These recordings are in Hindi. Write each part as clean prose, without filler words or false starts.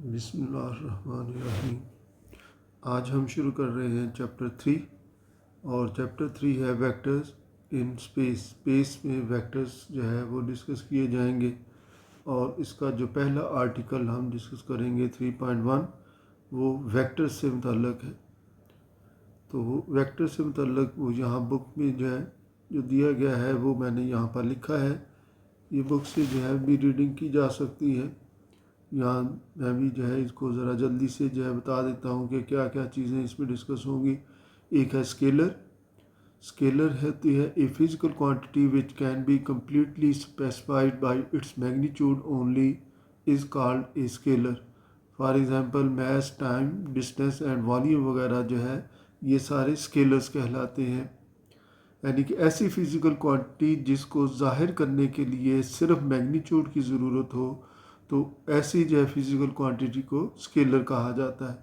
बिस्मिल्लाहिर्रहमानिर्रहीम। आज हम शुरू कर रहे हैं चैप्टर 3 और चैप्टर 3 है वेक्टर्स इन स्पेस। स्पेस में वेक्टर्स जो है वो डिस्कस किए जाएंगे और इसका जो पहला आर्टिकल हम डिस्कस करेंगे 3.1 वो वेक्टर्स से मुतल्लक है। तो वो वेक्टर से मुतल्लक वो यहाँ बुक में जो है जो दिया गया है वो मैंने यहाँ पर लिखा है। ये बुक से जो है भी रीडिंग की जा सकती है। यहाँ मैं भी जो है इसको ज़रा जल्दी से जो है बता देता हूँ कि क्या क्या चीज़ें इसमें डिस्कस होंगी। एक है स्केलर। स्केलर होती है a physical quantity which can be completely specified by its magnitude only is called a scalar. For example mass, time, distance and volume वगैरह जो है ये सारे स्केलर्स कहलाते हैं। यानी कि ऐसी फिज़िकल क्वांटिटी जिसको ज़ाहिर करने के लिए सिर्फ मैग्नीट्यूड की ज़रूरत हो, तो ऐसी जो है फिज़िकल क्वांटिटी को स्केलर कहा जाता है।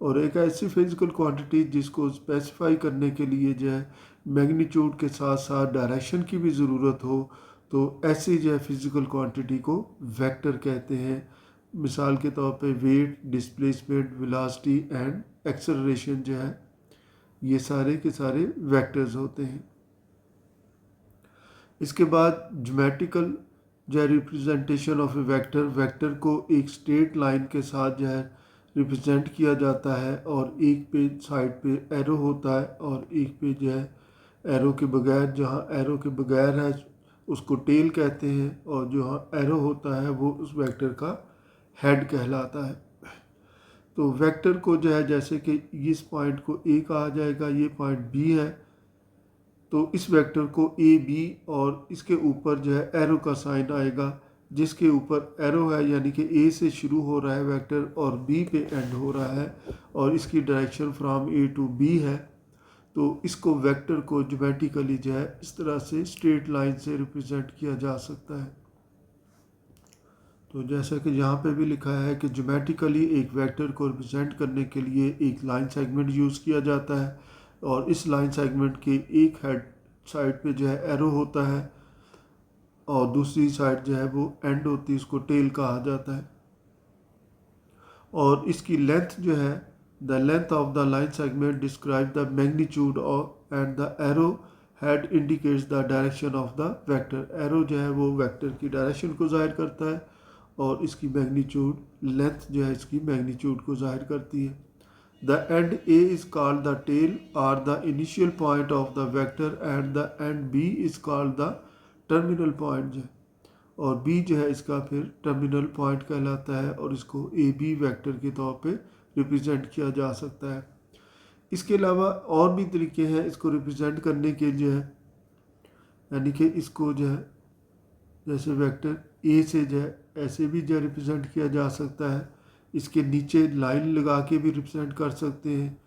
और एक ऐसी फिज़िकल क्वांटिटी जिसको स्पेसिफाई करने के लिए जो है मैग्नीट्यूड के साथ साथ डायरेक्शन की भी ज़रूरत हो, तो ऐसी जो है फिज़िकल क्वांटिटी को वेक्टर कहते हैं। मिसाल के तौर पे weight, displacement, velocity and acceleration जो है ये सारे के सारे वेक्टर्स होते हैं। इसके बाद ज्योमेट्रिकल जो है representation of a vector. Vector को एक स्ट्रेट लाइन के साथ जो है रिप्रेजेंट किया जाता है और एक पे साइड पे एरो होता है और एक पे जो है एरो के बगैर, जहाँ एरो के बगैर है उसको टेल कहते हैं और जहाँ एरो होता है वो उस वेक्टर का हेड कहलाता है। तो वेक्टर को जो है जैसे कि इस पॉइंट को ए कहा जाएगा, ये पॉइंट बी है, तो इस वेक्टर को ए बी और इसके ऊपर जो है एरो का साइन आएगा। जिसके ऊपर एरो है यानी कि ए से शुरू हो रहा है वेक्टर और बी पे एंड हो रहा है और इसकी direction from A to B है, तो इसको वेक्टर को ज्योमेट्रिकली जो है इस तरह से स्ट्रेट लाइन से रिप्रेजेंट किया जा सकता है। तो जैसा कि यहाँ पे भी लिखा है कि ज्योमेट्रिकली एक वेक्टर को रिप्रेजेंट करने के लिए एक लाइन सेगमेंट यूज़ किया जाता है और इस लाइन सेगमेंट के एक हेड साइड पे जो है एरो होता है और दूसरी साइड जो है वो एंड होती है, उसको टेल कहा जाता है। और इसकी लेंथ जो है the length of the line segment describe the magnitude of and the arrow head indicates the direction of the vector. Arrow जो है वो वेक्टर की डायरेक्शन को जाहिर करता है और इसकी मैग्नीट्यूड लेंथ जो है इसकी मैग्नीट्यूड को जाहिर करती है। The end A is called the tail or the initial point of the vector and the end B is called the terminal point जो है, और B जो है इसका फिर टर्मिनल पॉइंट कहलाता है और इसको ए बी वैक्टर के तौर पे रिप्रेजेंट किया जा सकता है। इसके अलावा और भी तरीके हैं इसको रिप्रेजेंट करने के जो है, यानी कि इसको जो है जैसे वेक्टर ए से जो है ऐसे भी जो रिप्रेजेंट किया जा सकता है। इसके नीचे लाइन लगा के भी रिप्रेजेंट कर सकते हैं,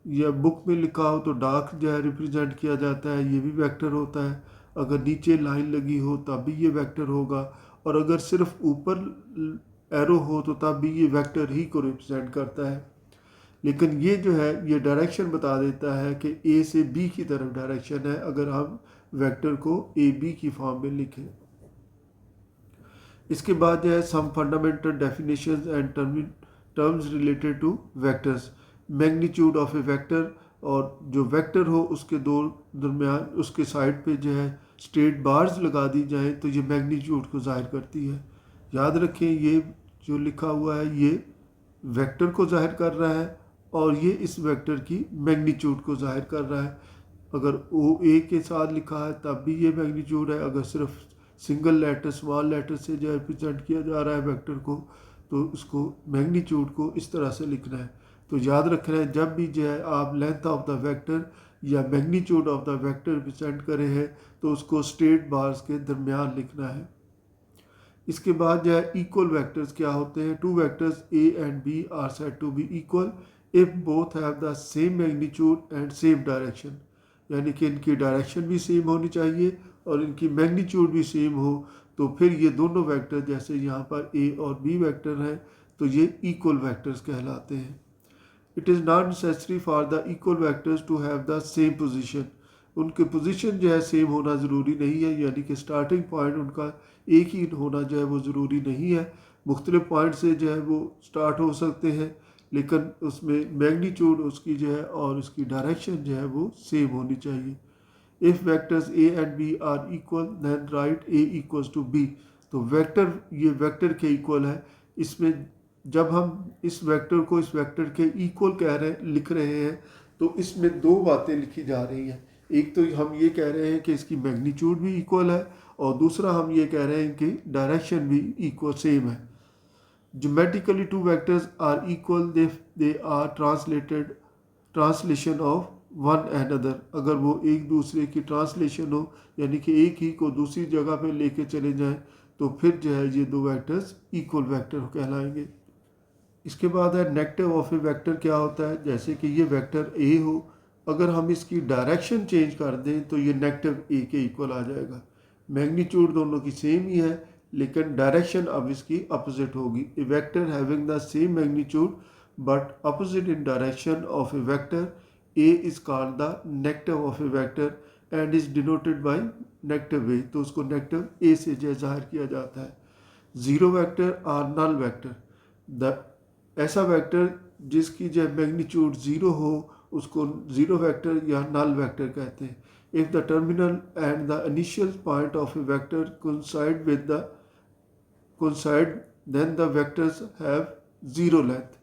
या बुक में लिखा हो तो डार्क जो है रिप्रेजेंट किया जाता है, ये भी वेक्टर होता है। अगर नीचे लाइन लगी हो तब भी ये वेक्टर होगा और अगर सिर्फ ऊपर एरो हो तो तब भी ये वेक्टर ही को रिप्रेजेंट करता है। लेकिन ये जो है ये डायरेक्शन बता देता है कि ए से बी की तरफ डायरेक्शन है अगर हम वेक्टर को ए बी की फॉर्म में लिखें। इसके बाद जो है some fundamental definitions and terms related to vectors. Magnitude of a vector, और जो वेक्टर हो उसके दो दरमियान उसके साइड पे जो है स्ट्रेट बार्स लगा दी जाए तो ये मैग्नीट्यूड को जाहिर करती है। याद रखें ये जो लिखा हुआ है ये वेक्टर को जाहिर कर रहा है और ये इस वेक्टर की मैग्नीट्यूड को जाहिर कर रहा है। अगर ओ ए के साथ लिखा है तब भी ये मैग्नीट्यूड है, अगर सिर्फ सिंगल लेटर स्मॉल लेटर से जो रिप्रेजेंट किया जा रहा है वेक्टर को तो उसको मैग्नीट्यूड को इस तरह से लिखना है। तो याद रखना है जब भी जो है आप लेंथ ऑफ द वेक्टर या magnitude of the vector represent करे हैं तो उसको स्ट्रेट बार्स के दरमियान लिखना है। इसके बाद जो है इक्वल वेक्टर्स क्या होते हैं। Two vectors A and B are said to be equal if both have the same magnitude and same direction, यानी कि इनकी डायरेक्शन भी सेम होनी चाहिए और इनकी मैग्नीट्यूड भी सेम हो, तो फिर ये दोनों वेक्टर जैसे यहाँ पर ए और बी वेक्टर हैं तो ये इक्वल वेक्टर्स कहलाते हैं। It is not necessary for the equal vectors to have the same position. उनके पोजीशन जो है सेम होना ज़रूरी नहीं है, यानी कि स्टार्टिंग पॉइंट उनका एक ही होना जो है वो ज़रूरी नहीं है, मुख्तलिफ पॉइंट से जो है वो स्टार्ट हो सकते हैं, लेकिन उसमें मैग्नीट्यूड उसकी जो है और उसकी डायरेक्शन जो है वो सेम होनी चाहिए। If vectors A and B are equal then write A equals to B. तो वेक्टर, ये वेक्टर के इक्वल है। इसमें जब हम इस वेक्टर को इस वेक्टर के इक्वल लिख रहे हैं तो इसमें दो बातें लिखी जा रही हैं। एक तो हम ये कह रहे हैं कि इसकी मैग्नीट्यूड भी इक्वल है, और दूसरा हम ये कह रहे हैं कि डायरेक्शन भी इक्वल सेम है। Geometrically two vectors are equal if they are translation of one another। अगर वो एक दूसरे की ट्रांसलेशन हो, यानी कि एक ही को दूसरी जगह पे लेके चले जाएं, तो फिर जो है ये दो वेक्टर्स इक्वल वेक्टर कहलाएंगे। इसके बाद है नेगेटिव ऑफ ए वेक्टर। क्या होता है? जैसे कि ये वेक्टर ए हो, अगर हम इसकी डायरेक्शन चेंज कर दें तो ये नेगेटिव ए के इक्वल आ जाएगा। मैग्नीट्यूड दोनों की सेम ही है, लेकिन डायरेक्शन अब इसकी अपोजिट होगी। A vector having the same magnitude but opposite in direction of a vector A is called the negative of a vector and is denoted by negative way. तो उसको नेगेटिव ए से जो जाहिर किया जाता है। Zero vector or null vector. The ऐसा वेक्टर जिसकी जो मैग्नीट्यूड ज़ीरो हो उसको ज़ीरो वेक्टर या नल वेक्टर कहते हैं। If the terminal and the initial point of a vector coincide then the vectors have zero length.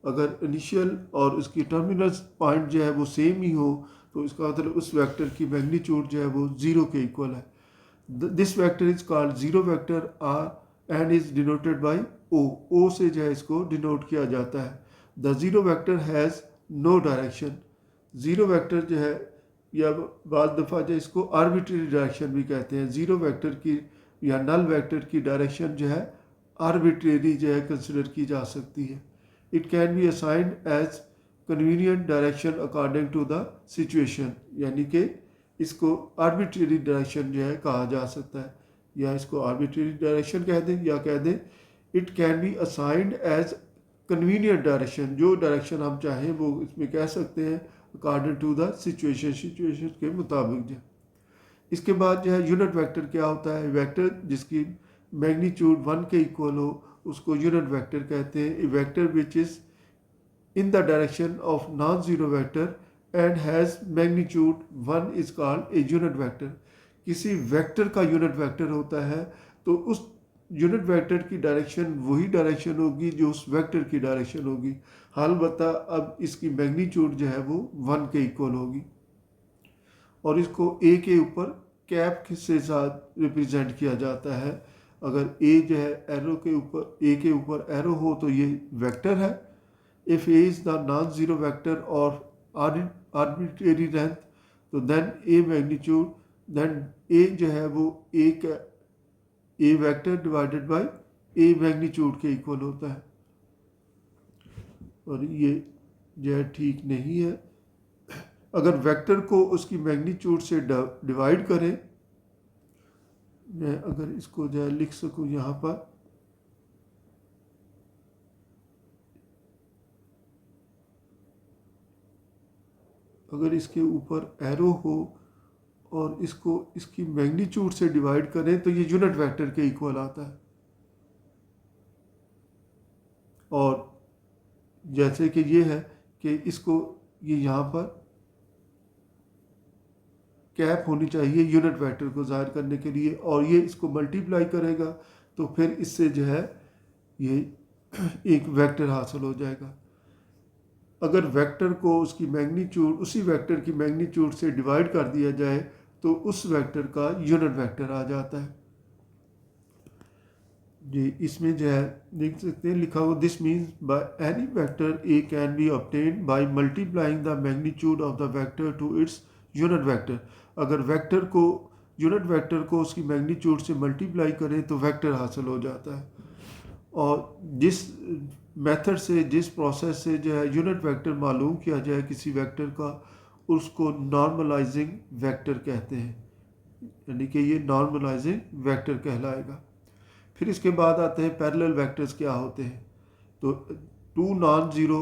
अगर इनिशियल और उसकी टर्मिनल पॉइंट जो है वो सेम ही हो तो इसका मतलब उस वेक्टर की मैग्नीट्यूड जो है वो ज़ीरो के इक्वल है। This vector is called zero vector or and is denoted by O. O से जो है इसको डिनोट किया जाता है। The zero vector has no direction. Zero vector जो है, या बाद दफ़ा जो इसको आर्बिट्रेरी डायरेक्शन भी कहते हैं। ज़ीरो वेक्टर की या नल वेक्टर की डायरेक्शन जो है आर्बिट्रेरी जो है कंसिडर की जा सकती है। It can be assigned as convenient direction according to the situation, यानी कि इसको आर्बिट्रेरी डायरेक्शन जो है कहा जा सकता है, या इसको आर्बिट्रेरी डायरेक्शन कह दें या कह दें it can be assigned as convenient direction. जो डायरेक्शन हम चाहें वो इसमें कह सकते हैं अकॉर्डिंग टू द सिचुएशन के मुताबिक जो। इसके बाद जो है यूनिट वेक्टर क्या होता है? वेक्टर जिसकी मैग्नीट्यूड 1 के इक्वल हो उसको यूनिट वेक्टर कहते हैं। A vector which is in the direction of non-zero vector and has magnitude 1 is called a unit vector। किसी वेक्टर का यूनिट वेक्टर होता है तो उस यूनिट वेक्टर की डायरेक्शन वही डायरेक्शन होगी जो उस वेक्टर की डायरेक्शन होगी। अलबत्ता अब इसकी मैग्नीट्यूड जो है वो 1 के इक्वल होगी, और इसको ए के ऊपर कैप से साथ रिप्रेजेंट किया जाता है। अगर ए जो है एरो के ऊपर, ए के ऊपर एरो हो तो ये वेक्टर है। If A is the non-zero vector or arbitrary length, तो then A magnitude, then A जो है वो A का A vector divided by A magnitude के इक्वल होता है, और ये जो है ठीक नहीं है। अगर वेक्टर को उसकी मैग्नीट्यूड से डिवाइड करें, मैं अगर इसको जो है लिख सकूँ यहाँ पर, अगर इसके ऊपर एरो हो और इसको इसकी मैग्नीट्यूड से डिवाइड करें तो ये यूनिट वेक्टर के इक्वल आता है। और जैसे कि ये है कि इसको ये यहाँ पर कैप होनी चाहिए यूनिट वेक्टर को ज़ाहिर करने के लिए, और ये इसको मल्टीप्लाई करेगा तो फिर इससे जो है ये एक वेक्टर हासिल हो जाएगा। अगर वेक्टर को उसकी मैग्नीट्यूड उसी वेक्टर की मैग्नीट्यूड से डिवाइड कर दिया जाए तो उस वेक्टर का यूनिट वेक्टर आ जाता है जी। इसमें जो है देख सकते हैं लिखा हुआ, this means by any vector a can be obtained by multiplying the magnitude of the vector to its unit vector. अगर वेक्टर को यूनिट वेक्टर को उसकी मैग्नीट्यूड से मल्टीप्लाई करें तो वेक्टर हासिल हो जाता है। और जिस मेथड से, जिस प्रोसेस से जो है यूनिट वेक्टर मालूम किया जाए किसी वेक्टर का, उसको नॉर्मलाइजिंग वेक्टर कहते हैं, यानी कि ये नॉर्मलाइजिंग वेक्टर कहलाएगा। फिर इसके बाद आते हैं पैरेलल वेक्टर्स क्या होते हैं। तो two non zero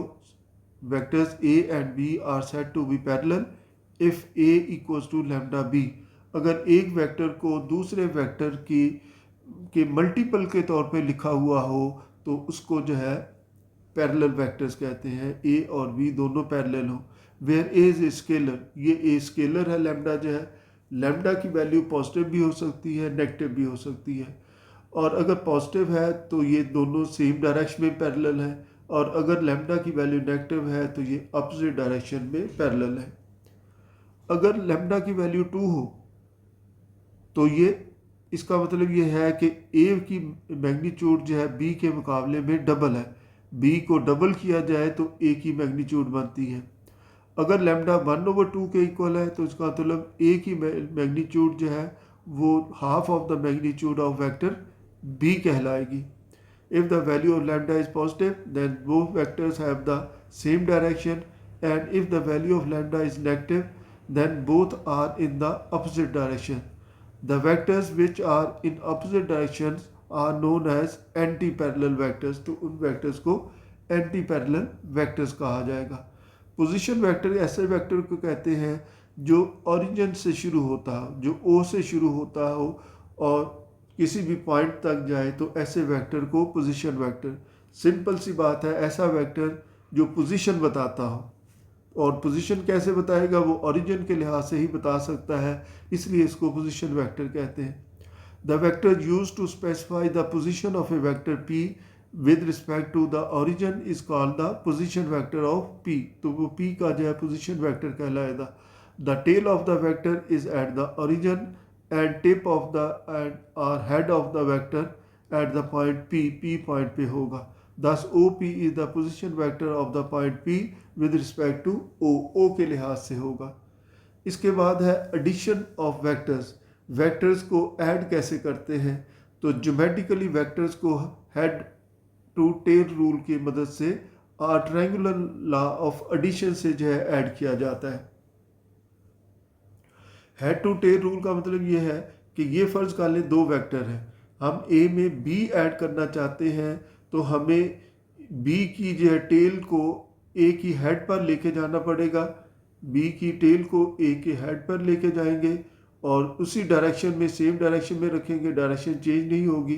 vectors A and B are said to be parallel if A equals to lambda B. अगर एक वेक्टर को दूसरे वेक्टर की के मल्टीपल के तौर पे लिखा हुआ हो तो उसको जो है पैरेलल वेक्टर्स कहते हैं। ए और बी दोनों पैरेलल हो। Where A is a scalar, ये ए स्केलर है लैम्डा जो है, लैम्डा की वैल्यू पॉजिटिव भी हो सकती है नेगेटिव भी हो सकती है। और अगर पॉजिटिव है तो ये दोनों सेम डायरेक्शन में पैरेलल है, और अगर लैम्डा की वैल्यू नेगेटिव है तो ये अपोजिट डायरेक्शन में पैरेलल है। अगर लैम्डा की वैल्यू 2 हो तो ये इसका मतलब ये है कि ए की मैग्नीट्यूड जो है बी के मुकाबले में डबल है। बी को डबल किया जाए तो ए की मैग्नीट्यूड बनती है। अगर लैम्डा 1/2 के इक्वल है तो इसका मतलब ए की मैग्नीट्यूड जो है वो half of the magnitude of vector B कहलाएगी। If the value of lambda is positive then both vectors have the same direction, and if the value of lambda is negative then both are in the opposite direction. The vectors which are in opposite directions are known as anti-parallel vectors। तो उन वेक्टर्स को anti-parallel vectors कहा जाएगा। पोजीशन वेक्टर ऐसे वेक्टर को कहते हैं जो ओरिजिन से शुरू होता हो, जो O से शुरू होता हो और किसी भी पॉइंट तक जाए, तो ऐसे वेक्टर को पोजीशन वेक्टर। सिंपल सी बात है, ऐसा वेक्टर जो पोजीशन बताता हो, और पोजीशन कैसे बताएगा, वो ओरिजिन के लिहाज से ही बता सकता है, इसलिए इसको पोजीशन वेक्टर कहते हैं। The vector use to specify the position of a vector P with respect to the origin is called the position vector of P. तो वो पी का जो है पोजीशन वेक्टर कहलाएगा। The tail of the vector is at the origin and tip of the end और head of the vector at the point P point पे होगा। Thus OP is the position vector of the point P with respect to O के लिहाज से होगा। इसके बाद है addition of vectors। वेक्टर्स को ऐड कैसे करते हैं, तो ज्योमेट्रिकली वेक्टर्स को हेड टू टेल रूल की मदद से ट्रायंगुलर लॉ ऑफ एडिशन से जो है ऐड किया जाता है। हेड टू टेल रूल का मतलब ये है कि ये फर्ज कर लें दो वेक्टर हैं, हम ए में बी ऐड करना चाहते हैं, तो हमें बी की जो है टेल को ए की हेड पर लेके जाना पड़ेगा। बी की टेल को ए के हेड पर लेके जाएंगे और उसी डायरेक्शन में, सेम डायरेक्शन में रखेंगे, डायरेक्शन चेंज नहीं होगी।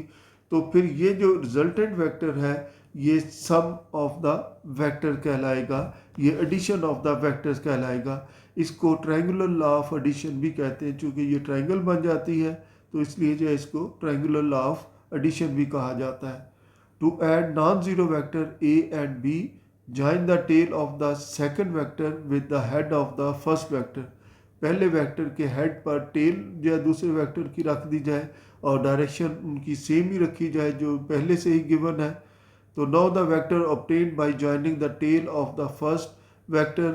तो फिर ये जो रिजल्टेंट वेक्टर है ये सम ऑफ द वेक्टर कहलाएगा, ये एडिशन ऑफ द वेक्टर्स कहलाएगा। इसको ट्रायंगुलर लॉ ऑफ एडिशन भी कहते हैं, चूँकि ये ट्रायंगल बन जाती है तो इसलिए जो है इसको ट्रायंगुलर लॉ ऑफ एडिशन भी कहा जाता है। To add non-zero vector A and B, join the tail of the second vector with the head of the first vector। पहले वेक्टर के हेड पर टेल जो है दूसरे वेक्टर की रख दी जाए और डायरेक्शन उनकी सेम ही रखी जाए जो पहले से ही गिवन है। तो now the vector obtained by joining the tail of the first vector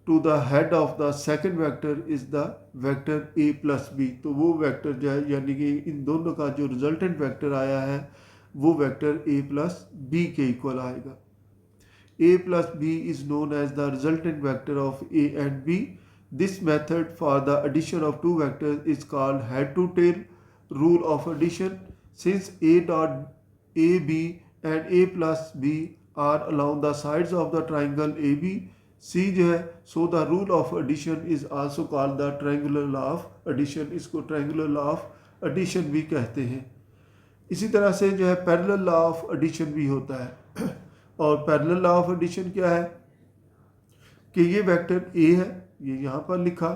to the head of the second vector is the vector A plus B. तो वो वेक्टर जो है यानी कि इन दोनों का जो रिजल्टेंट वेक्टर आया है वो वेक्टर A प्लस बी के इक्वल आएगा। A plus B is known as the resultant vector of A and B। This method for the addition of two vectors is called head to tail rule of addition. Since A dot AB and A plus B are along the sides of the triangle AB C जो है, so the rule of addition is also called the triangular law of addition. इसको ट्रायंगुलर लॉ ऑफ एडिशन भी कहते हैं। इसी तरह से जो है पैरेलल लॉ ऑफ एडिशन भी होता है। और पैरेलल लॉ ऑफ एडिशन क्या है कि ये वेक्टर A है, ये यहाँ पर लिखा,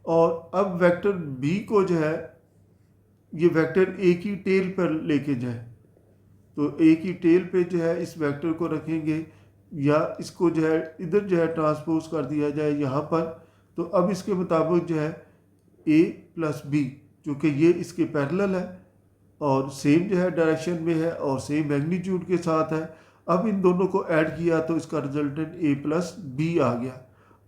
और अब वेक्टर B को जो है ये वेक्टर A की टेल पर लेके जाए, तो A की टेल पे जो है इस वेक्टर को रखेंगे या इसको जो है इधर जो है ट्रांसपोज कर दिया जाए यहाँ पर। तो अब इसके मुताबिक जो है A प्लस बी, चूँकि ये इसके पैरेलल है और सेम जो है डायरेक्शन में है और सेम मैग्नीट्यूड के साथ है, अब इन दोनों को ऐड किया तो इसका रिजल्टेंट A प्लस बी आ गया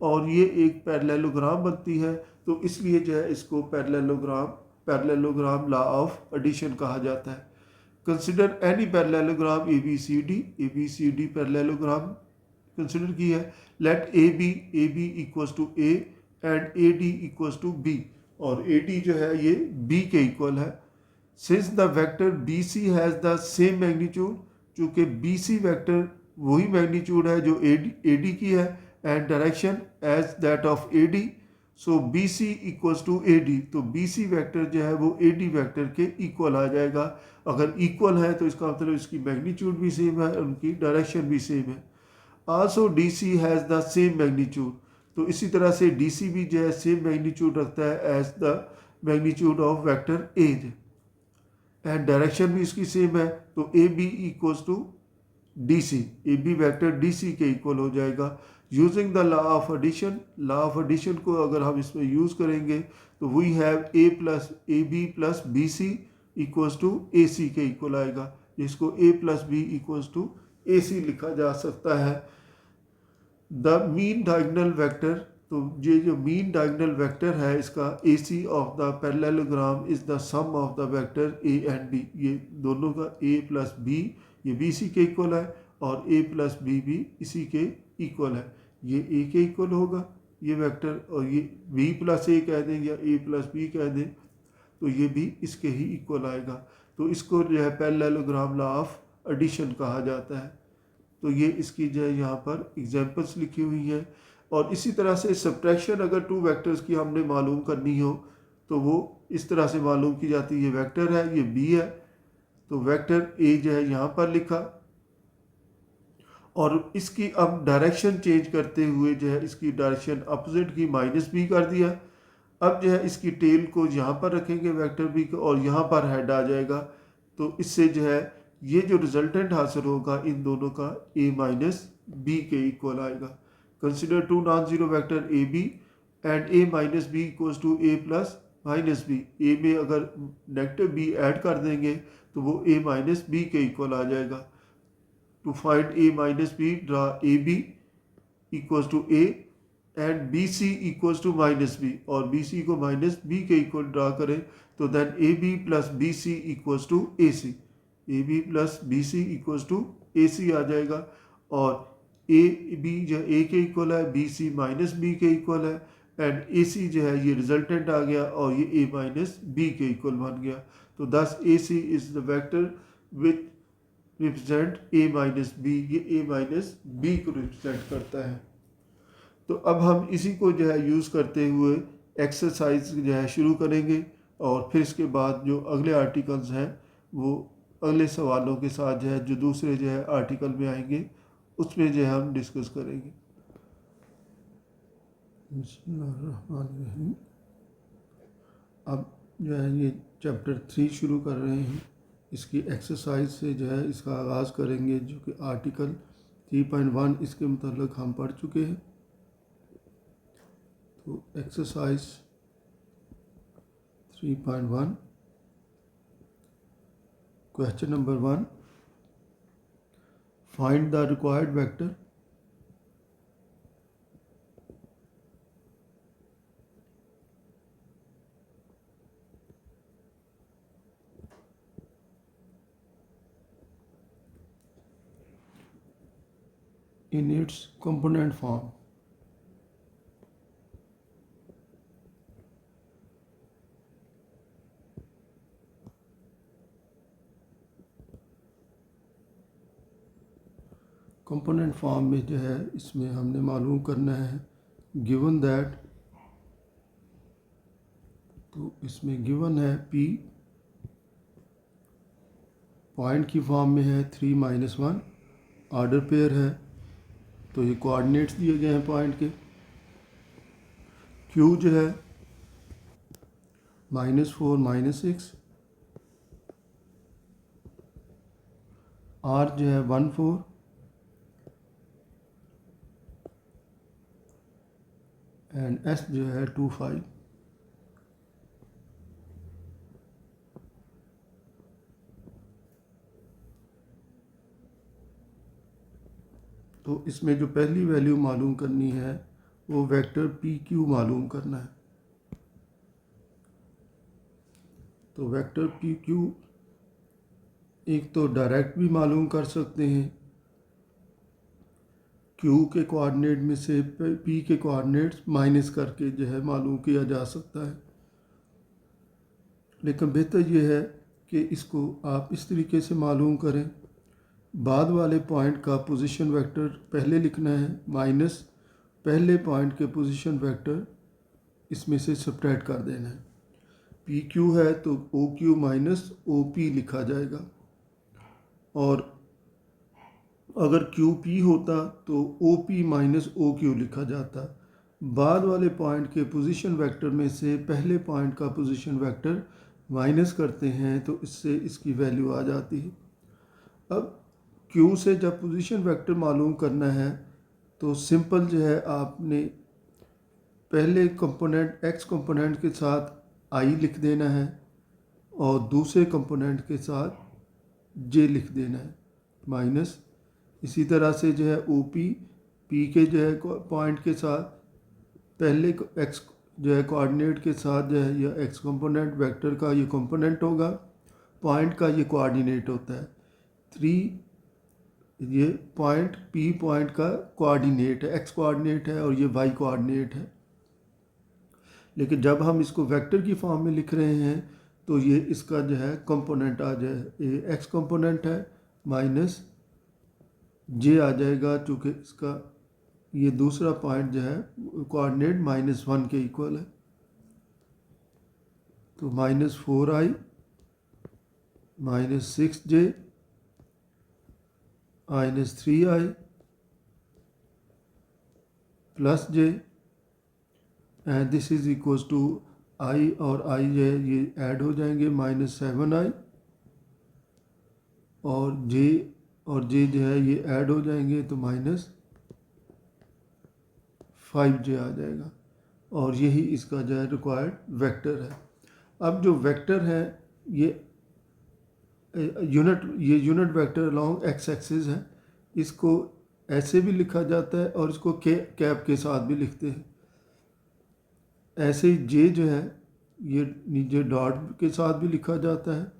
और ये एक पैरेललोग्राम बनती है। तो इसलिए जो है इसको पैरेललोग्राम लॉ ऑफ एडिशन कहा जाता है। Consider any parallelogram ABCD parallelogram consider की है। Let AB equals to A and AD equals to B, और AD जो है ये B के इक्वल है। Since the vector BC has the same magnitude, चूँकि BC वेक्टर वही मैग्नीट्यूड है जो AD की है, and direction as that of AD, so B C equals to A D, तो बी सी वैक्टर जो है वो ए डी वैक्टर के इक्वल आ जाएगा। अगर इक्वल है तो इसका मतलब इसकी मैग्नीट्यूड भी सेम है, उनकी डायरेक्शन भी सेम है। Also D C has the same magnitude, तो इसी तरह से डी सी भी जो है सेम मैग्नीट्यूड रखता है as the magnitude of vector A, and direction भी इसकी सेम है। तो A B equals to D C, A B vector D C के इक्वल हो जाएगा। Using the law of addition, law of addition को अगर हम इसमें यूज़ करेंगे तो we have A plus A B plus B C equals to A C के इक्वल आएगा, जिसको A plus B equals to A सी लिखा जा सकता है। द मीन डायगोनल वेक्टर, तो ये जो मीन डायगोनल वेक्टर है इसका A C of the parallelogram is the sum of the vector A and B, ये दोनों का ए प्लस बी, ये बी सी के इक्वल है, और ए प्लस बी भी इसी के इक्वल है। ये ए के इक्वल होगा ये वेक्टर, और ये बी प्लस ए कह दें या ए प्लस बी कह दें तो ये भी इसके ही इक्वल आएगा। तो इसको जो है पैरेललोग्राम लॉ ऑफ एडिशन कहा जाता है। तो ये इसकी जो है यहाँ पर एग्जांपल्स लिखी हुई हैं। और इसी तरह से सब्ट्रैक्शन अगर टू वेक्टर्स की हमने मालूम करनी हो तो वो इस तरह से मालूम की जाती है। ये वेक्टर है, ये बी है, तो वेक्टर ए जो है यहाँ पर लिखा, और इसकी अब डायरेक्शन चेंज करते हुए जो है इसकी डायरेक्शन अपोजिट की माइनस बी कर दिया। अब जो है इसकी टेल को यहाँ पर रखेंगे वेक्टर बी को, और यहाँ पर हेड आ जाएगा। तो इससे जो है ये जो रिजल्टेंट हासिल होगा इन दोनों का ए माइनस बी के इक्वल आएगा। Consider two non zero vector A B and A minus B equals to A plus minus B. A में अगर नेगेटिव बी ऐड कर देंगे तो वो ए माइनस बी के इक्वल आ जाएगा। To find A minus B, draw A B equals to A and B C equals to minus B, और बी सी को माइनस बी के इक्वल ड्रा करें तो then A B plus B C equals to A C, A B plus B C equals to A C आ जाएगा। और ए बी जो ए के इक्वल है, बी सी माइनस बी के इक्वल है, एंड ए सी जो है ये रिजल्टेंट आ गया और ये ए माइनस बी के इक्वल बन गया। तो this A C is the vector which represent A minus B, ये ए माइनस बी को रिप्रेजेंट करता है। तो अब हम इसी को जो है यूज़ करते हुए एक्सरसाइज जो है शुरू करेंगे, और फिर इसके बाद जो अगले आर्टिकल्स हैं वो अगले सवालों के साथ जो है जो दूसरे जो है आर्टिकल में आएंगे उसमें जो है हम डिस्कस करेंगे। अब जो है ये चैप्टर 3 शुरू कर रहे हैं। इसकी एक्सरसाइज से जो है इसका आगाज़ करेंगे, जो कि आर्टिकल 3.1 इसके मतलब हम पढ़ चुके हैं। तो exercise 3.1 question number 1, find the required vector in its component form। Component form में जो है इसमें हमने मालूम करना है गिवन दैट, तो इसमें गिवन है p पॉइंट की फॉर्म में है 3-1 ऑर्डर पेयर है, तो ये कोऑर्डिनेट्स दिए गए हैं पॉइंट के। q जो है -4 -6, r जो है 1 4 एंड s जो है 2 5। तो इसमें जो पहली वैल्यू मालूम करनी है वो वेक्टर पी क्यू मालूम करना है। तो वेक्टर पी क्यू एक तो डायरेक्ट भी मालूम कर सकते हैं, क्यू के कोऑर्डिनेट में से पी के कोऑर्डिनेट्स माइनस करके जो है मालूम किया जा सकता है। लेकिन बेहतर ये है कि इसको आप इस तरीके से मालूम करें, बाद वाले पॉइंट का पोजीशन वेक्टर पहले लिखना है माइनस पहले पॉइंट के पोजीशन वेक्टर इसमें से सब्ट्रैक्ट कर देना है। पी क्यू है तो O Q minus O P लिखा जाएगा, और अगर क्यू पी होता तो O P minus O Q लिखा जाता। बाद वाले पॉइंट के पोजीशन वेक्टर में से पहले पॉइंट का पोजीशन वेक्टर माइनस करते हैं तो इससे इसकी वैल्यू आ जाती है। अब क्यू से जब पोजीशन वेक्टर मालूम करना है तो सिंपल जो है आपने पहले कंपोनेंट एक्स कंपोनेंट के साथ आई लिख देना है और दूसरे कंपोनेंट के साथ जे लिख देना है माइनस। इसी तरह से जो है ओ पी के जो है पॉइंट के साथ पहले एक्स जो है कोऑर्डिनेट के साथ जो है यह एक्स कंपोनेंट वेक्टर का ये कंपोनेंट होगा, पॉइंट का ये कोऑर्डिनेट होता है 3। ये पॉइंट पी पॉइंट का कोऑर्डिनेट है, एक्स कोऑर्डिनेट है और ये वाई कोऑर्डिनेट है। लेकिन जब हम इसको वेक्टर की फॉर्म में लिख रहे हैं तो ये इसका जो है कंपोनेंट आ जाए, ये एक्स कंपोनेंट है माइनस जे आ जाएगा, चूँकि इसका ये दूसरा पॉइंट जो है कोऑर्डिनेट -1 के इक्वल है। तो -4i -6j -3i plus j and this is equals to i और i जो है ये ऐड हो जाएंगे -7i, और j जो है ये ऐड हो जाएंगे तो -5j आ जाएगा, और यही इसका जो है रिक्वायर्ड वेक्टर है। अब जो वेक्टर है ये unit vector along x axis है, इसको ऐसे भी लिखा जाता है और इसको कैप के साथ भी लिखते हैं। ऐसे ही जे जो है ये नीचे डॉट के साथ भी लिखा जाता है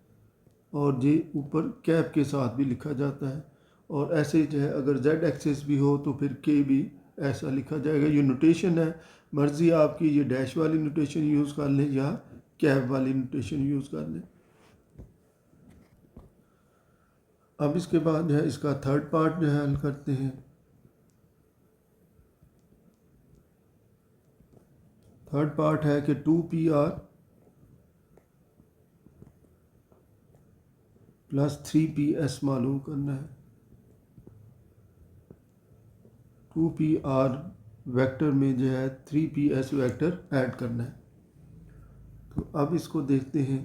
और जे ऊपर कैप के साथ भी लिखा जाता है, और ऐसे जो है अगर जेड एक्सिस भी हो तो फिर के भी ऐसा लिखा जाएगा। ये नोटेशन है, मर्जी आपकी ये डैश वाली नोटेशन यूज़ कर लें या कैप वाली नोटेशन यूज़ कर लें। अब इसके बाद जो है इसका थर्ड पार्ट जो है हल करते हैं। थर्ड पार्ट है कि 2pr प्लस 3ps मालूम करना है। 2pr वेक्टर में जो है 3ps वेक्टर ऐड करना है। तो अब इसको देखते हैं।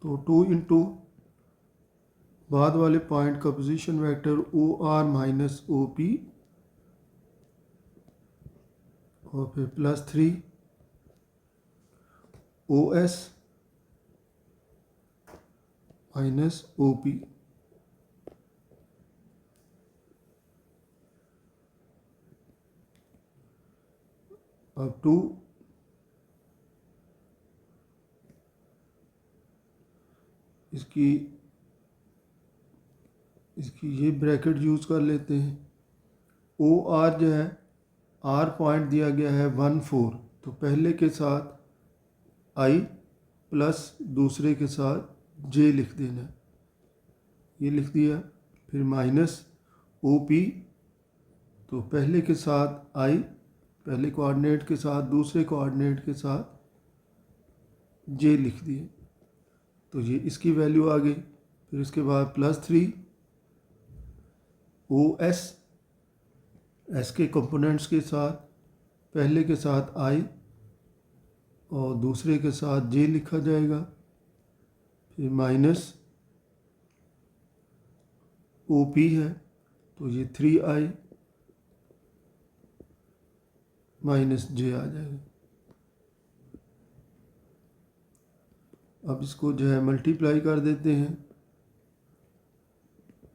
तो 2 इंटू बाद वाले पॉइंट का position vector O R minus O P और फिर plus 3 O S minus O P. अब 2 इसकी ये ब्रैकेट यूज़ कर लेते हैं। ओ आर जो है आर पॉइंट दिया गया है 1 4, तो पहले के साथ आई प्लस दूसरे के साथ जे लिख देना है, ये लिख दिया। फिर माइनस ओ पी, तो पहले के साथ आई पहले कोऑर्डिनेट के साथ दूसरे कोऑर्डिनेट के साथ जे लिख दिए, तो ये इसकी वैल्यू आ गई। फिर इसके बाद प्लस 3 ओ एस के कंपोनेंट्स के साथ पहले के साथ आई और दूसरे के साथ जे लिखा जाएगा। फिर माइनस ओ पी है तो ये 3i माइनस जे आ जाएगा। अब इसको जो है मल्टीप्लाई कर देते हैं।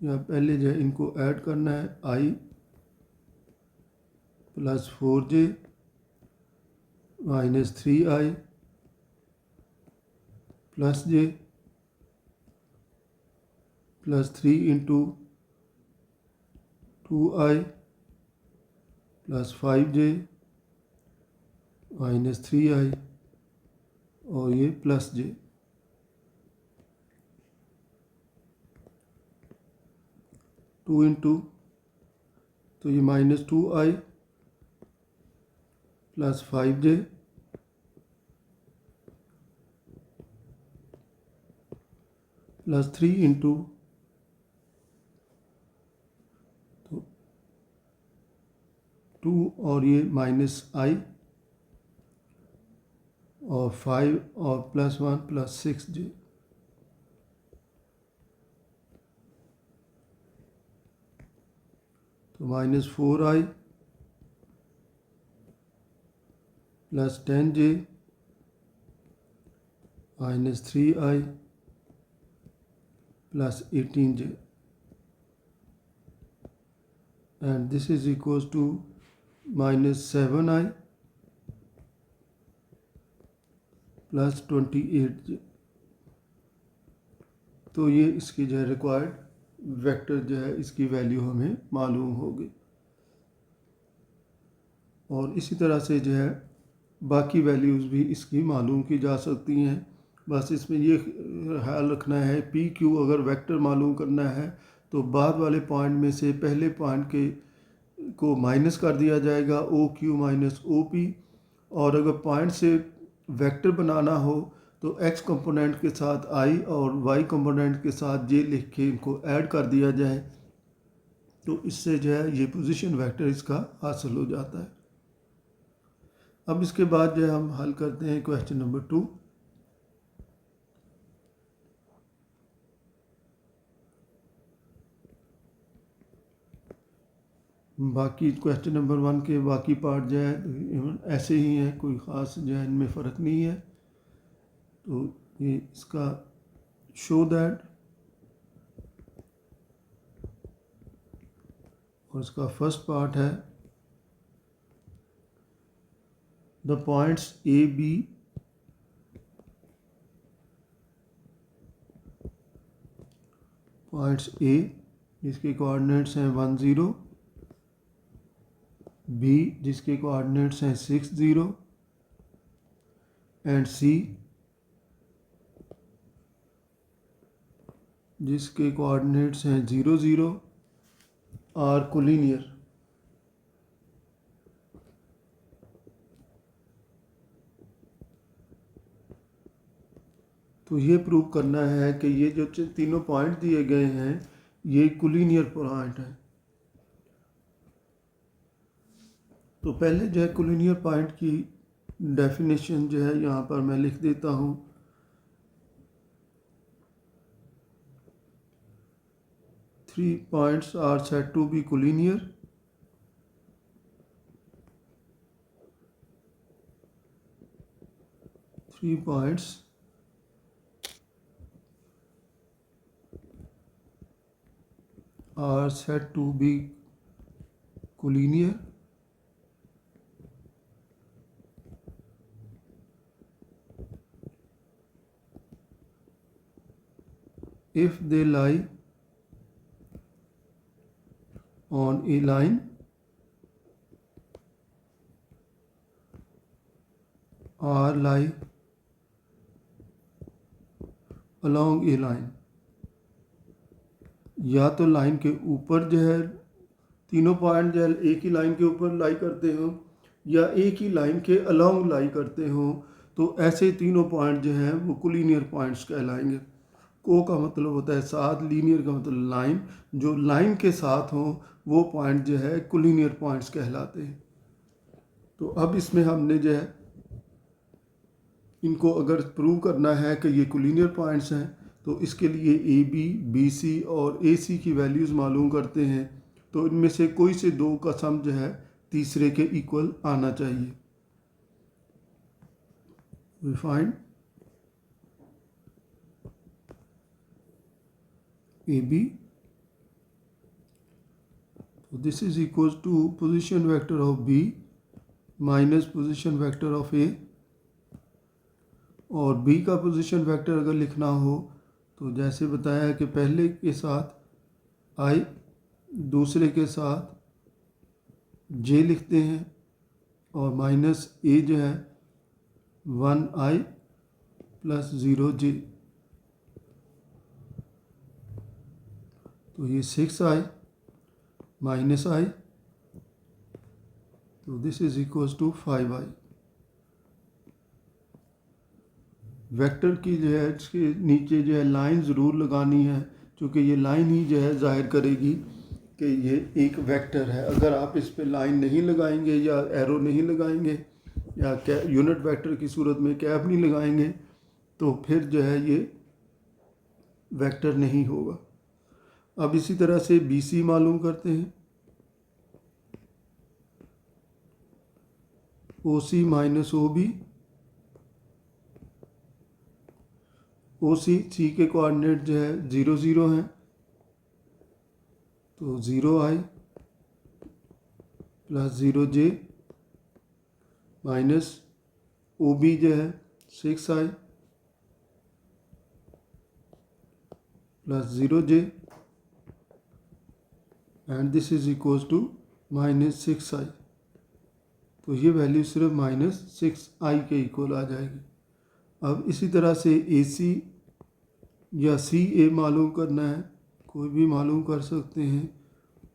या पहले जो है इनको ऐड करना है, i plus 4j minus 3i plus j plus 3 into 2i plus 5j minus 3i और ये प्लस j। टू इंटू तो ये -2i plus 5j plus 3 into, तो 2 और ये -i और 5 और +1 प्लस 6j, तो -4i plus 10j -3i plus 18j, and this is equals to -7i plus 28j। तो ये इसकी जो है रिक्वायर्ड वेक्टर जो है इसकी वैल्यू हमें मालूम होगी। और इसी तरह से जो है बाकी वैल्यूज़ भी इसकी मालूम की जा सकती हैं। बस इसमें ये ख्याल रखना है पी क्यू अगर वेक्टर मालूम करना है तो बाद वाले पॉइंट में से पहले पॉइंट के को माइनस कर दिया जाएगा, O Q minus O P. और अगर पॉइंट से वेक्टर बनाना हो तो एक्स कंपोनेंट के साथ आई और वाई कंपोनेंट के साथ जे लिख के इनको ऐड कर दिया जाए, तो इससे जो है ये पोजीशन वेक्टर इसका हासिल हो जाता है। अब इसके बाद जो है हम हल करते हैं क्वेश्चन नंबर 2। बाकी क्वेश्चन नंबर 1 के बाकी पार्ट जो है ऐसे ही हैं, कोई ख़ास जो है इनमें फ़र्क नहीं है। तो ये इसका शो दैट, और इसका फर्स्ट पार्ट है the points A B points A जिसके कोऑर्डिनेट्स हैं 1 0, बी जिसके कोऑर्डिनेट्स हैं 6 0 एंड सी जिसके कोऑर्डिनेट्स हैं 0 0 आर कोलिनियर। तो ये प्रूव करना है कि ये जो तीनों पॉइंट दिए गए हैं ये कोलिनियर पॉइंट है। तो पहले जो है कोलिनियर पॉइंट की डेफिनेशन जो है यहाँ पर मैं लिख देता हूँ। Three points are said to be collinear three points are said to be collinear if they lie on a line or lie along a line। या तो लाइन के ऊपर जो है तीनों पॉइंट जो है एक ही लाइन के ऊपर लाई करते हो या एक ही लाइन के अलोंग लाई करते हो, तो ऐसे तीनों पॉइंट जो हैं वो कोलिनियर पॉइंट्स कहलाएंगे। को का मतलब होता है साथ, लीनियर का मतलब लाइन, जो लाइन के साथ हो वो पॉइंट जो है कोलिनियर पॉइंट्स कहलाते हैं। तो अब इसमें हमने जो है इनको अगर प्रूव करना है कि ये कोलिनियर पॉइंट्स हैं तो इसके लिए ए बी, बी सी और ए सी की वैल्यूज़ मालूम करते हैं। तो इनमें से कोई से दो का सम जो है तीसरे के इक्वल आना चाहिए। We find A B, this is equal to position vector of B minus position vector of A. और बी का पोजीशन वेक्टर अगर लिखना हो तो जैसे बताया है कि पहले के साथ आई, दूसरे के साथ जे लिखते हैं और माइनस ए जो है 1i प्लस 0j, तो ये 6i माइनस आई तो this is equals to 5i। Vector की जो है इसके नीचे जो है लाइन ज़रूर लगानी है, क्योंकि ये लाइन ही जो है जाहिर करेगी कि ये एक वेक्टर है। अगर आप इस पे लाइन नहीं लगाएंगे या एरो नहीं लगाएंगे या यूनिट वेक्टर की सूरत में कैप नहीं लगाएंगे तो फिर जो है ये वेक्टर नहीं होगा। अब इसी तरह से बी सी मालूम करते हैं। ओ सी माइनस ओ बी, ओ सी के कोऑर्डिनेट जो है 0 0 हैं, तो 0i plus 0j minus O B जो है 6i plus 0j and this is equals to minus 6i। तो ये वैल्यू सिर्फ माइनस 6i के इक्वल आ जाएगी। अब इसी तरह से ए सी या सी ए मालूम करना है, कोई भी मालूम कर सकते हैं।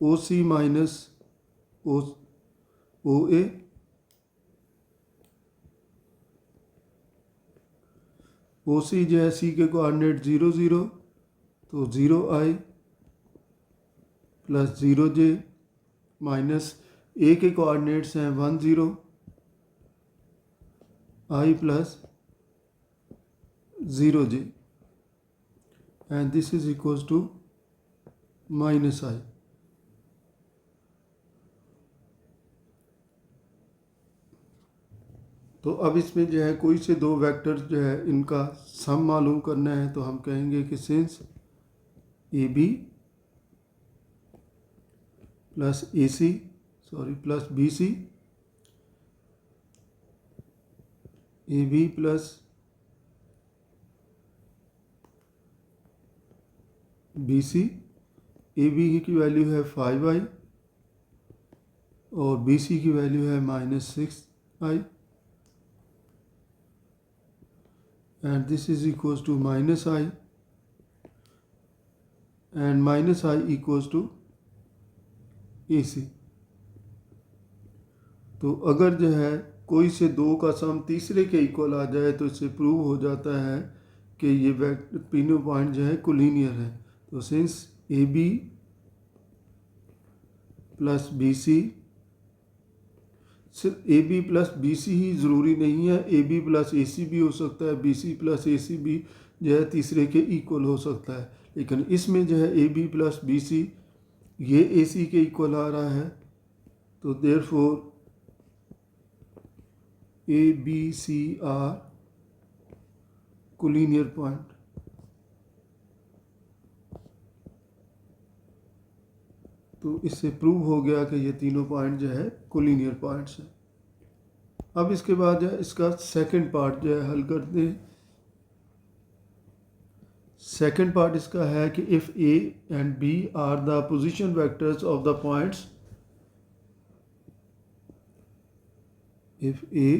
ओ सी माइनस ओ ए, ओ सी जो है सी के कोऑर्डिनेट 0 0, तो 0i प्लस 0j माइनस ए के कोऑर्डिनेट्स हैं 1 0, i plus 0j and this is equals to minus i। तो अब इसमें जो है कोई से दो वेक्टर जो है इनका सम मालूम करना है, तो हम कहेंगे कि since A B plus A C plus B C, A B plus B C, A B की वैल्यू है 5i और बी सी की वैल्यू है minus 6i and this is equals to minus i and minus i equals to A C. तो अगर जो है कोई से दो का सम तीसरे के इक्वल आ जाए तो इससे प्रूव हो जाता है कि ये तीनों पॉइंट जो है कोलिनियर है। तो since A B plus B C, सिर्फ A B plus B C ही ज़रूरी नहीं है, ए बी प्लस ए सी भी हो सकता है, बी सी प्लस ए सी भी जो है तीसरे के इक्वल हो सकता है। लेकिन इसमें जो है A B plus B C ये ए सी के इक्वल आ रहा है, तो therefore A B C are collinear point. तो इससे प्रूव हो गया कि ये तीनों पॉइंट जो है कोलिनियर पॉइंट्स हैं। अब इसके बाद जो है इसका सेकंड पार्ट जो है हल करते हैं। सेकंड पार्ट इसका है कि if A and B are the position vectors of the points, if A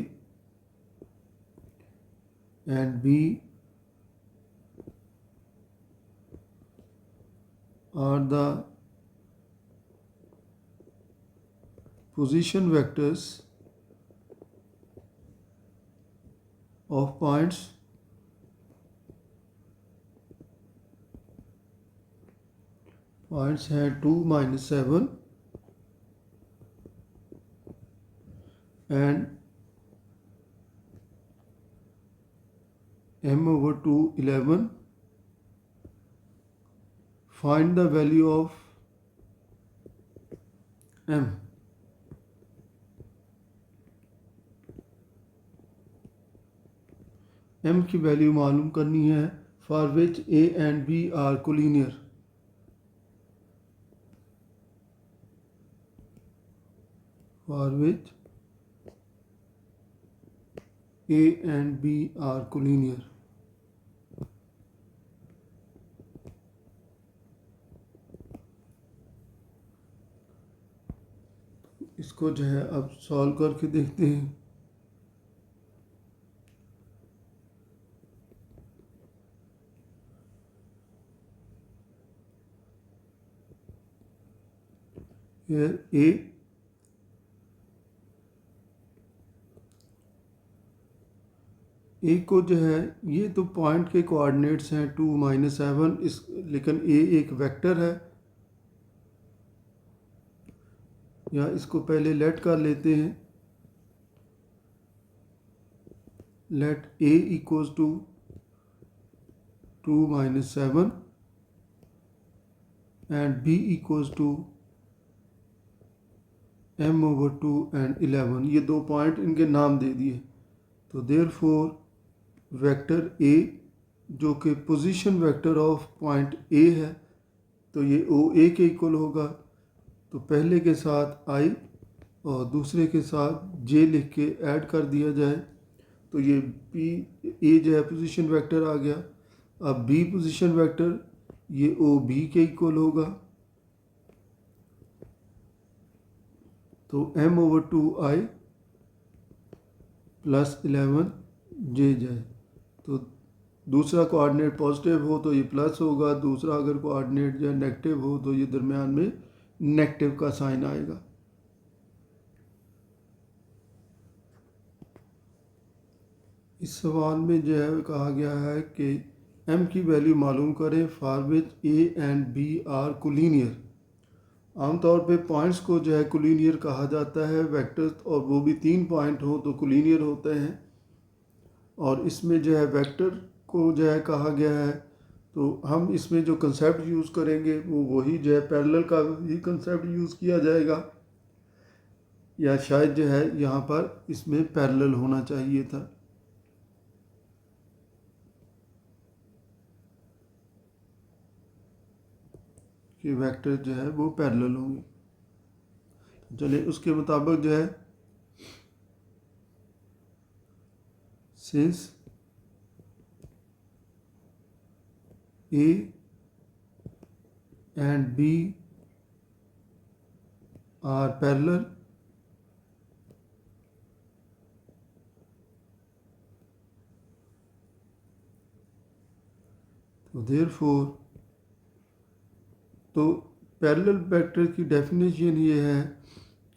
and B are the position vectors of points हैं 2 -7 and m/2 11, find the value of m। m की वैल्यू मालूम करनी है for which A and B are collinear. For which A and B are collinear. इसको जो है अब सॉल्व करके देखते हैं। Here A ए को जो है, ये तो पॉइंट के कोऑर्डिनेट्स हैं 2 -7 इस, लेकिन ए एक वेक्टर है, या इसको पहले लेट कर लेते हैं, let A equals to 2 -7 and B equals to m/2 and 11। ये दो पॉइंट इनके नाम दे दिए। तो देयरफॉर वेक्टर ए जो कि position vector of point A है, तो ये ओ ए के इक्वल होगा। तो पहले के साथ आई और दूसरे के साथ जे लिख के ऐड कर दिया जाए, तो ये पी ए जो है पोजीशन वेक्टर आ गया। अब बी पोजीशन वेक्टर, ये ओ बी के इक्वल होगा। तो m/2i प्लस 11 जे जाए। तो दूसरा कोऑर्डिनेट पॉजिटिव हो तो ये प्लस होगा, दूसरा अगर कोऑर्डिनेट जो है नेगेटिव हो तो ये दरमियान में नेगेटिव का साइन आएगा। इस सवाल में जो है कहा गया है कि m की वैल्यू मालूम करें for which a and b are collinear. आमतौर पे पॉइंट्स को जो है कोलिनियर कहा जाता है, वेक्टर्स, और वो भी 3 पॉइंट हो तो कोलिनियर होते हैं। और इसमें जो है वेक्टर को जो है कहा गया है, तो हम इसमें जो कंसेप्ट यूज़ करेंगे वो वही जो है पैरेलल का ही कंसेप्ट यूज़ किया जाएगा, या शायद जो है यहाँ पर इसमें पैरेलल होना चाहिए था। कि वेक्टर जो है वो पैरेलल होंगे। चलिए उसके मुताबिक जो है, since A and B are parallel, तो देयरफॉर, तो पैरेलल वेक्टर की डेफिनेशन ये है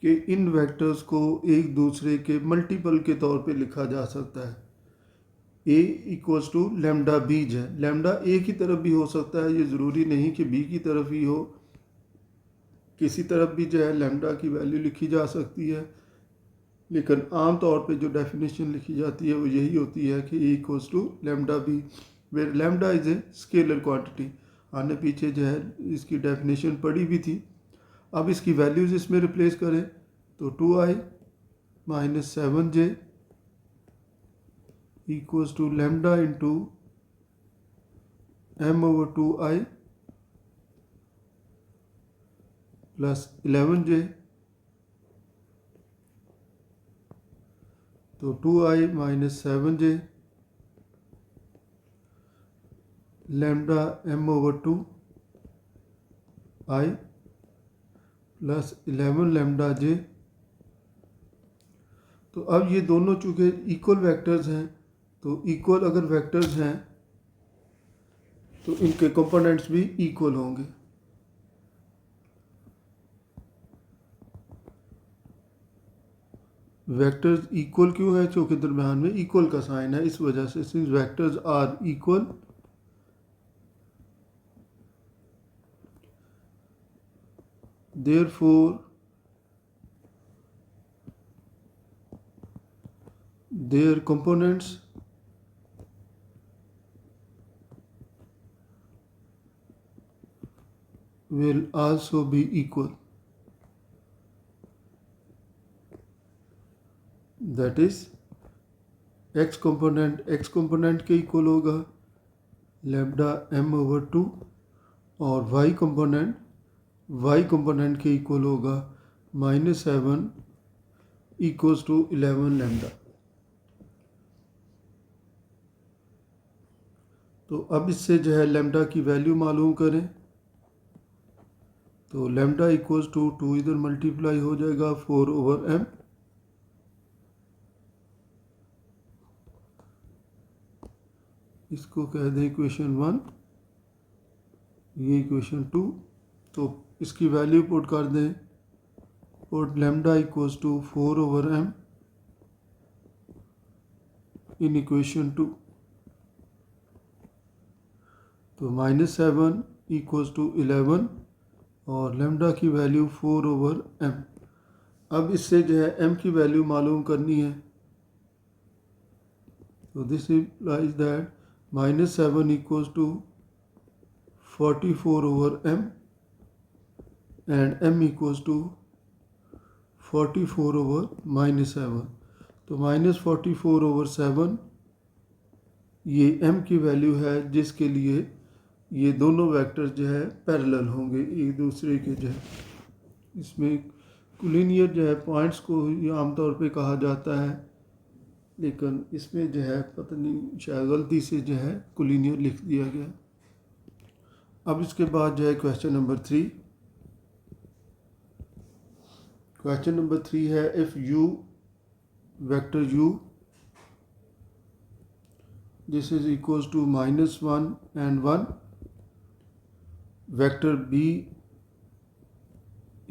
कि इन वेक्टर्स को एक दूसरे के मल्टीपल के तौर पे लिखा जा सकता है। ए इक्वल्स टू लेमडा बीज है, लेमडा ए की तरफ भी हो सकता है, ये ज़रूरी नहीं कि बी की तरफ ही हो, किसी तरफ भी जो है लेमडा की वैल्यू लिखी जा सकती है। लेकिन आम तौर पे जो डेफिनेशन लिखी जाती है वो यही होती है कि A equals to lambda B, where lambda is a scalar quantity. हमने पीछे जो है इसकी डेफिनेशन पढ़ी भी थी। अब इसकी वैल्यूज़ इसमें रिप्लेस करें तो 2i - 7j equals to lambda into m/2i plus 11j। तो 2i - 7j lambda m/2 i plus 11 lambda j। तो अब ये दोनों चूँकि इक्वल वेक्टर्स हैं, तो इक्वल अगर वेक्टर्स हैं तो इनके कंपोनेंट्स भी इक्वल होंगे। वेक्टर्स इक्वल क्यों है? क्योंकि दरम्यान में इक्वल का साइन है, इस वजह से। Since vectors are equal, therefore their components will also be equal, that is x component के इक्वल होगा लेमडा m/2, और y component के इक्वल होगा -7 इक्वल्स टू 11 लेमडा। तो अब इससे जो है लेमडा की वैल्यू मालूम करें, तो लेमडा इक्वल्स टू 2 इधर मल्टीप्लाई हो जाएगा 4/m, इसको कह दें इक्वेशन 1, ये इक्वेशन 2। तो इसकी वैल्यू पुट कर दें, put lambda equals to 4/m in equation 2। तो -7 इक्वल्स टू 11 और लैम्डा की वैल्यू 4/m। अब इससे जो है m की वैल्यू मालूम करनी है। तो this implies that -7 equals to 44/m and m equals to 44/-7। तो -44/7 ये m की वैल्यू है जिसके लिए ये दोनों वेक्टर जो है पैरेलल होंगे एक दूसरे के जो है। इसमें कोलिनियर जो है पॉइंट्स को ही आमतौर पे कहा जाता है, लेकिन इसमें जो है पता नहीं शायद गलती से जो है कोलिनियर लिख दिया गया। अब इसके बाद जो है क्वेश्चन नंबर 3। क्वेश्चन नंबर 3 है if u vector u this is equals to -1 and 1, vector b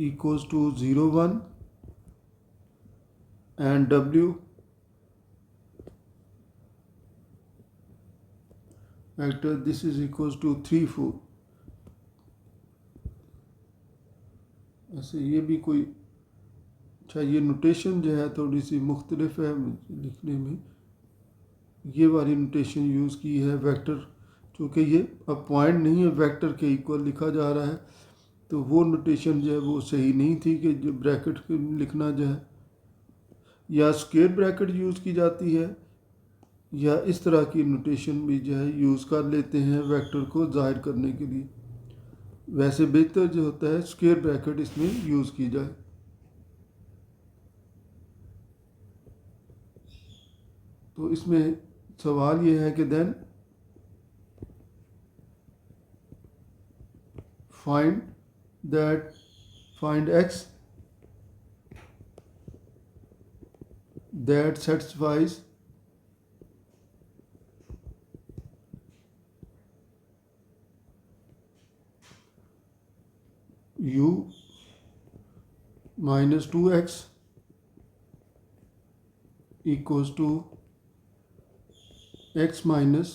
equals to 0 1 and w vector this is equals to 3 4। ऐसे ये भी कोई अच्छा ये नोटेशन जो है थोड़ी सी मुख्तलिफ है लिखने में। ये वाली नोटेशन यूज़ की है वेक्टर, चूँकि ये अब पॉइंट नहीं है वेक्टर के इक्वल लिखा जा रहा है, तो वो नोटेशन जो है वो सही नहीं थी कि जो ब्रैकेट लिखना जो है या स्क्वायर ब्रैकेट यूज़ की जाती है या इस तरह की नोटेशन भी जो है यूज़ कर लेते हैं वेक्टर को ज़ाहिर करने के लिए। वैसे बेहतर जो होता है स्क्वायर ब्रैकेट इसमें यूज़ की जाए। तो इसमें सवाल ये है कि then find x that satisfies u minus 2x equals to x minus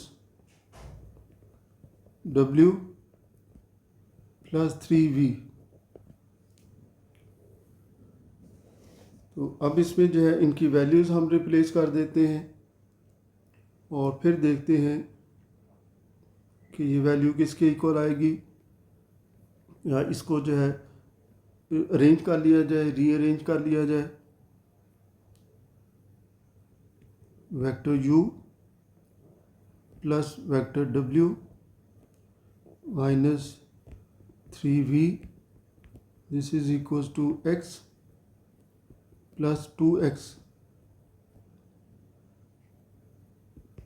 w plus 3v। तो अब इसमें जो है इनकी वैल्यूज़ हम रिप्लेस कर देते हैं और फिर देखते हैं कि ये वैल्यू किसके इक्वल आएगी, या इसको जो है अरेंज कर लिया जाए, रीअरेंज कर लिया जाए। Vector u plus vector w minus 3v this is equals to x plus 2x।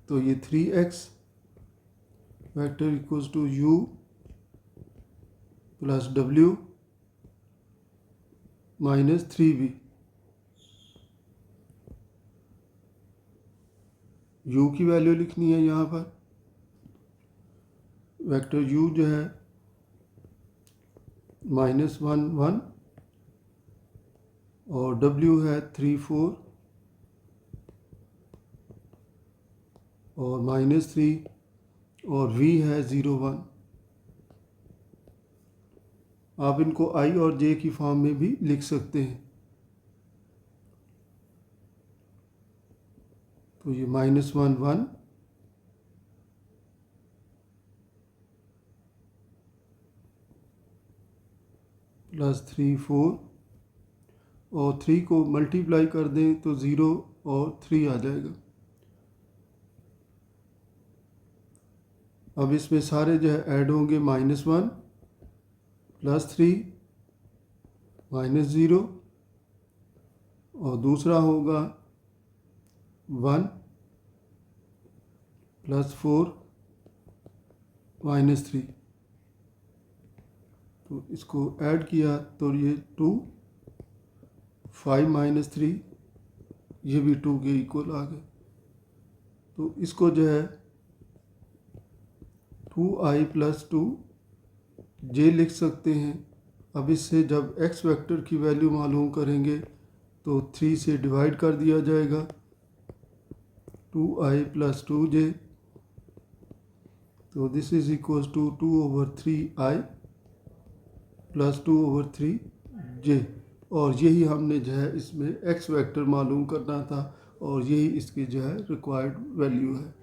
तो ये 3x vector equals to u plus w minus 3v। u की वैल्यू लिखनी है यहाँ पर। वेक्टर u जो है -1 1 और w है 3 4 और -3 और v है 0 1। आप इनको i और j की फॉर्म में भी लिख सकते हैं। तो ये -1 1 प्लस 3 4 और 3 को मल्टीप्लाई कर दें तो 0 और 3 आ जाएगा। अब इसमें सारे जो है ऐड होंगे -1 प्लस 3 -0 और दूसरा होगा 1 प्लस 4 -3। तो इसको ऐड किया तो ये 2 5 -3 ये भी 2 के इक्वल आ गए। तो इसको जो है 2i प्लस 2 j लिख सकते हैं। अब इससे जब x वेक्टर की वैल्यू मालूम करेंगे तो 3 से डिवाइड कर दिया जाएगा 2i प्लस 2j, तो this is equal to 2/3i plus 2/3j। और यही हमने जो है इसमें x वेक्टर मालूम करना था और यही इसकी जो है रिक्वायर्ड वैल्यू है।